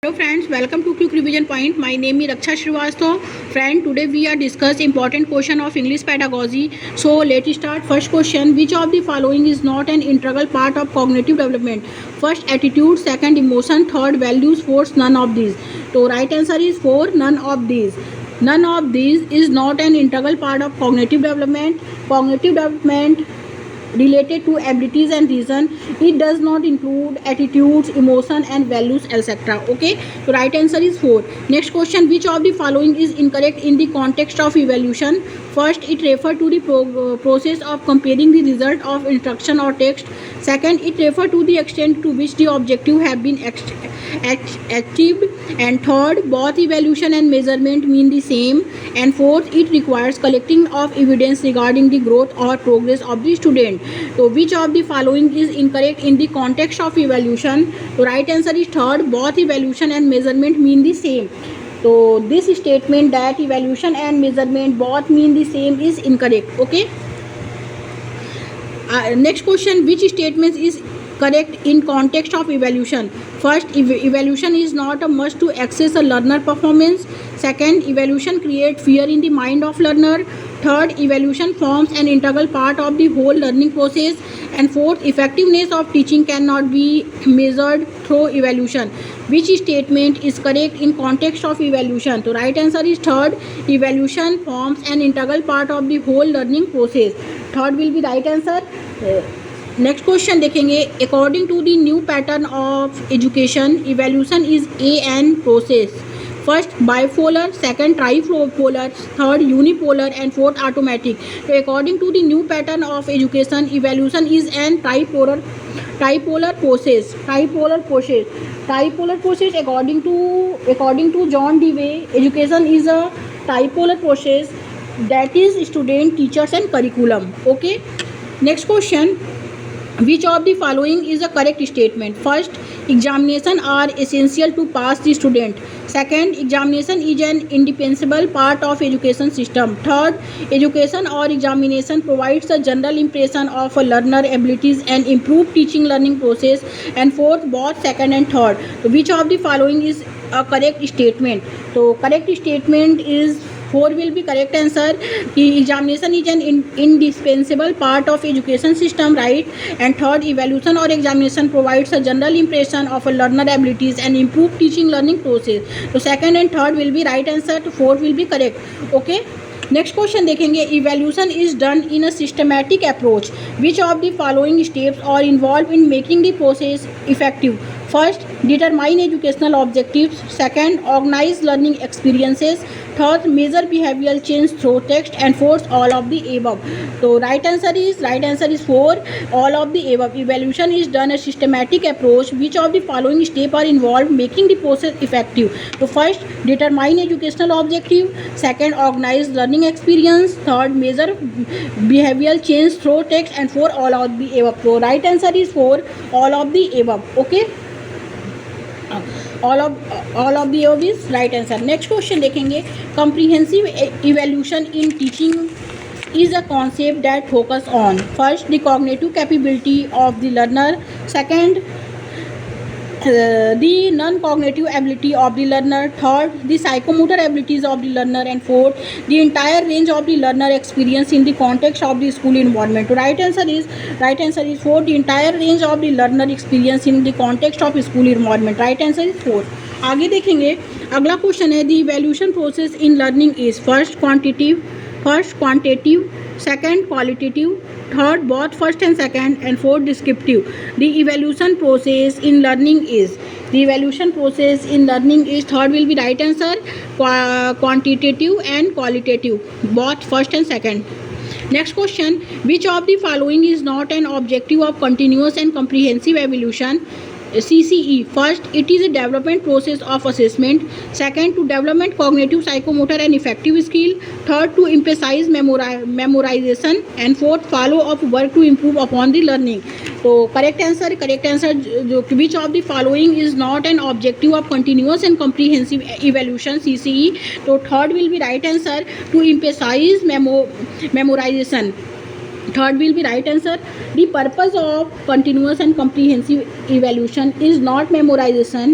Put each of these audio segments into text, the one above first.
Hello friends, welcome to Quick Revision Point. My name is Raksha Srivastava. Friend, today we are discuss important question of English pedagogy. So let's start. First question: which of the following is not an integral part of cognitive development? First, attitude. Second, emotion. Third, values. Fourth, none of these. So right answer is 4. None of these. None of these is not an integral part of cognitive development. Cognitive development related to abilities and reason. It does not include attitudes, emotion and values, etc. Okay, so right answer is 4. Next question: which of the following is incorrect in the context of evaluation? First, it refers to the process of comparing the result of instruction or text. Second, it refers to the extent to which the objective have been achieved. And third, both evaluation and measurement mean the same. And fourth, it requires collecting of evidence regarding the growth or progress of the student. So which of the following is incorrect in the context of evaluation? So right answer is third, both evaluation and measurement mean the same. So this statement that evaluation and measurement both mean the same is incorrect. Okay. Next question: which statement is correct in context of evaluation? First, evaluation is not a must to access a learner performance. Second, evaluation creates fear in the mind of learner. Third, evaluation forms an integral part of the whole learning process. And fourth, effectiveness of teaching cannot be measured through evaluation. Which statement is correct in context of evaluation? So right answer is third, evaluation forms an integral part of the whole learning process. Third will be right answer. Next question देखेंगे. According to the new pattern of education, evaluation is a an process. First, bipolar. Second, tripolar. Third, unipolar. And fourth, automatic. तो according to the new pattern of education, evaluation is an tripolar process. According to John Dewey, education is a tripolar process, that is student, teachers and curriculum. Okay. Next question: which of the following is a correct statement? First, examination are essential to pass the student. Second, examination is an indispensable part of education system. Third, education or examination provides a general impression of a learner abilities and improve teaching learning process. And fourth, both second and third. So which of the following is a correct statement? So correct statement is 4 will be correct answer. Examination is an indispensable part of education system, right? And third, evaluation or examination provides a general impression of a learner abilities and improve teaching learning process. So second and third will be right answer. To 4 will be correct. Okay. Next question देखेंगे. Evaluation is done in a systematic approach. Which of the following steps are involve in making the process effective? First, determine educational objectives. Second, organise learning experiences. Third, measure behavioural change through text. And fourth, all of the above. तो right answer is 4, all of the above. Evaluation is done a systematic approach. Which of the following step are involve making the process effective? तो first, determine educational objective. Second, organise learning experience. Third, measure behavioral change through text. And 4, all of the above. So right answer is 4, all of the above. Okay, all of the above is right answer. Next question देखेंगे. comprehensive evaluation in teaching is a concept that focus on first the cognitive capability of the learner. Second, the non-cognitive ability of the learner. Third, the psychomotor abilities of the learner. And fourth, the entire range of the learner experience in the context of the school environment. So right answer is 4, the entire range of the learner experience in the context of school environment. Right answer is 4. आगे देखेंगे. अगला question है, the evaluation process in learning is first quantitative, second qualitative, third both first and second, and fourth descriptive. The evaluation process in learning is third will be right answer, quantitative and qualitative, both first and second. Next question: which of the following is not an objective of continuous and comprehensive evaluation? CCE. First, it is a development process of assessment. Second, to development cognitive, psychomotor and effective skill. Third, to emphasize memorization. And fourth, follow up work to improve upon the learning. So correct answer which of the following is not an objective of continuous and comprehensive evaluation? CCE. So third will be right answer, to emphasize memorization. Third will be right answer. The purpose of continuous and comprehensive evaluation is not memorization.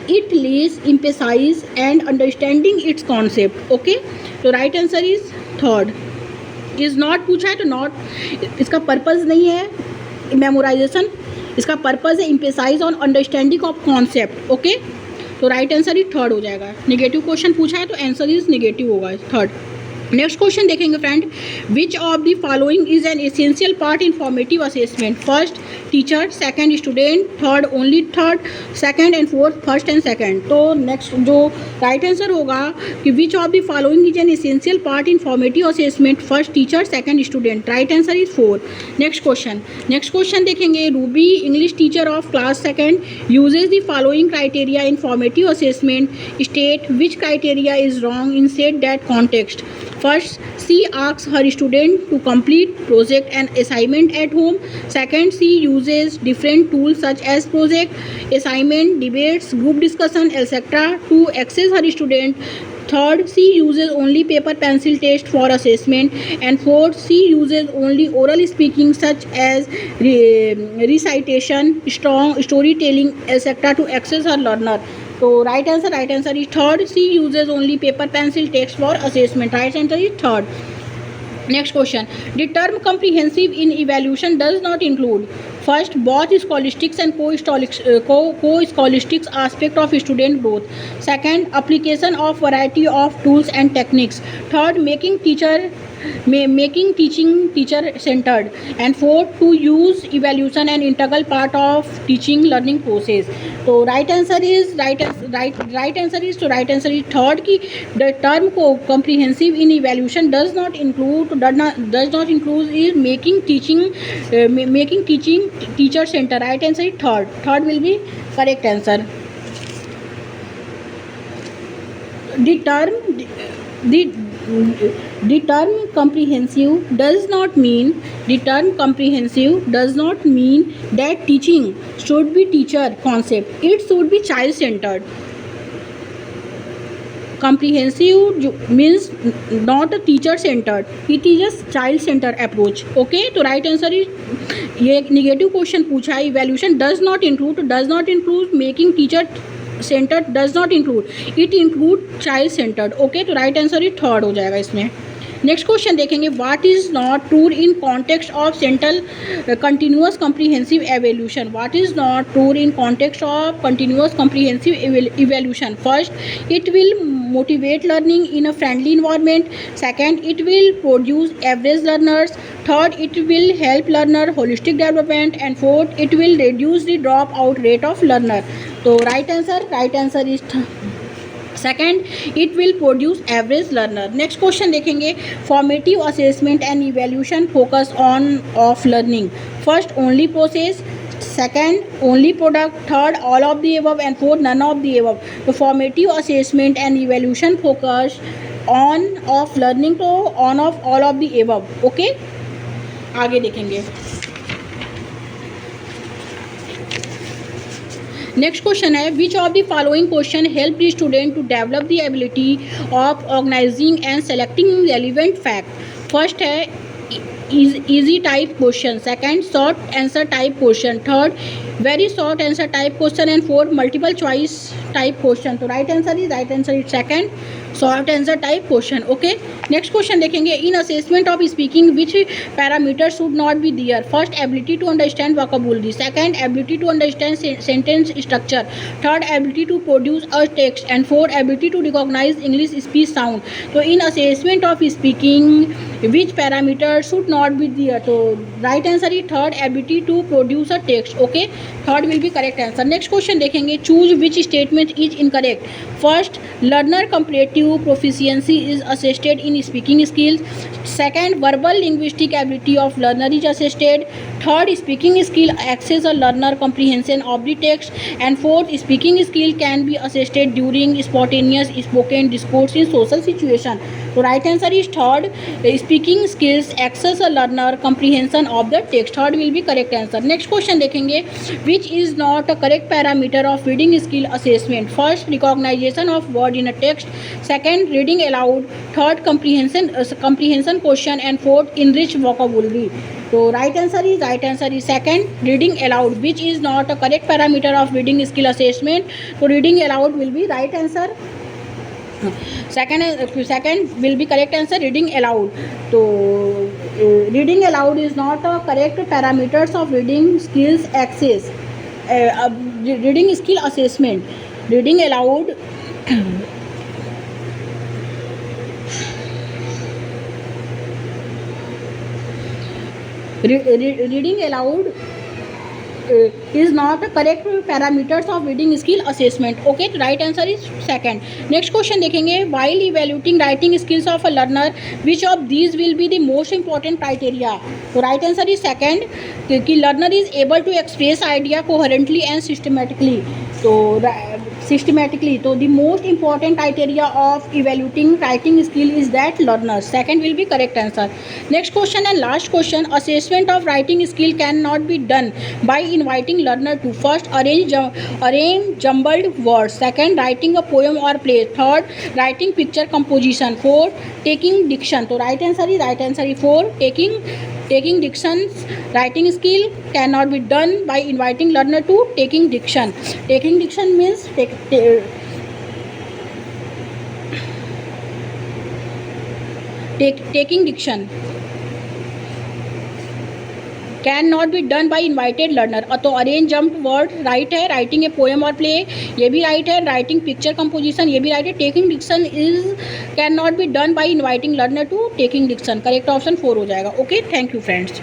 it lays emphasis and understanding its concept. Okay, तो right answer is third. is not पूछा है तो not, इसका purpose नहीं है memorisation, इसका purpose है emphasize on understanding of concept. Okay, तो राइट आंसर ही थर्ड हो जाएगा. नेगेटिव क्वेश्चन पूछा है तो आंसर इज नेगेटिव होगा थर्ड. नेक्स्ट क्वेश्चन देखेंगे friend. Which of the following is an essential part in formative assessment? First teacher, second student, third only third, second and fourth first and second. तो next जो right answer होगा कि विच of the following is an essential part in formative assessment? First teacher, second student. Right answer is 4. Next question देखेंगे. Ruby English teacher of class second uses the following criteria in formative assessment. State which criteria is wrong in set that context. First, she asks her student to complete project and assignment at home. Second, she uses different tools such as project, assignment, debates, group discussion, etc. to access her student. Third, she uses only paper pencil test for assessment. And fourth, she uses only oral speaking such as recitation, strong storytelling, etc. to access her learner. तो right answer is third. C uses only paper pencil text for assessment. Right answer is third. Next question. The term comprehensive in evaluation does not include. First, both scholastics and co-scholastics aspect of student growth. Second, application of variety of tools and techniques. Third, making teaching teacher centered. And fourth, to use evaluation and integral part of teaching learning process. तो right answer is third कि the term को comprehensive in evaluation does not include is making teaching teacher center. Right answer is third will be correct answer. The term comprehensive does not mean that teaching should be teacher concept. It should be child centered. Comprehensive means not a teacher centered, it is a child centered approach. Okay, तो right answer is ये एक negative question पूछा है. Evaluation does not include making teacher centred, does not include, it include child centred. Okay, तो right answer ही third हो जाएगा इसमें. Next question देखेंगे. What is not true in context of central continuous comprehensive evaluation? What is not true in context of continuous comprehensive evaluation? First, it will motivate learning in a friendly environment. Second, it will produce average learners. Third, it will help learner holistic development. And fourth, it will reduce the dropout rate of learner. तो right answer is second, it will produce average learner. Next question देखेंगे. Formative assessment and evaluation focus on of learning. First, only process. Second, only product. Third, all of the above. And fourth, none of the above. तो formative assessment and evaluation focus on of learning, तो on of all of the above. Okay, आगे देखेंगे. Next question है. Which of the following question help the student to develop the ability of organising and selecting relevant fact? First है easy type question. Second, short answer type question. Third, very short answer type question. And fourth, multiple choice type question. तो right answer is second, short answer type question. Okay, next question देखेंगे. In assessment of speaking, which parameters should not be there? First, ability to understand vocabulary. Second, ability to understand sentence structure. Third, ability to produce a text. And fourth, ability to recognize English speech sound. तो in assessment of speaking, which parameter should not be there? तो right answer is third, ability to produce a text. Okay, third will be correct answer. Next question देखेंगे. Choose which statement is incorrect. First, learner comparative proficiency is assessed in speaking skills. Second, verbal linguistic ability of learner is assessed. Third, speaking skill access a learner comprehension of the text. And fourth, speaking skill can be assessed during spontaneous spoken discourse in social situation. So right answer is third, speaking skills access a learner comprehension of the text. Third will be correct answer. Next question देखेंगे. which is not a correct parameter of reading skill assessment. First, recognition of word in a text. Second, reading aloud. Third, comprehension question, and fourth, enrich vocabulary. So right answer is second, reading aloud, which is not a correct parameter of reading skill assessment. So reading aloud will be right answer. Second will be correct answer, reading aloud. So reading aloud is not a correct parameters of reading skills access. Reading skill assessment. Reading aloud reading aloud is not a correct parameters of reading skill assessment. Okay, the right answer is second. Next question देखेंगे, while evaluating writing skills of a learner, which of these will be the most important criteria? तो right answer is second, कि learner is able to express idea coherently and systematically. So the most important criteria of evaluating writing skill is that learner. Second will be correct answer. Next question and last question, assessment of writing skill cannot be done by inviting learner to first arrange jumbled words. Second, writing a poem or play. Third, writing picture composition. Fourth, taking diction. So right answer is four, taking dictions. Writing skill cannot be done by inviting learner to taking diction. Taking diction means taking diction can not be done by invited learner. तो arrange jump word right है, writing a poem और play ये भी right है, writing picture composition ये भी right है. Taking diction is can not be done by inviting learner to taking diction. Correct option 4 हो जाएगा. Okay, thank you friends.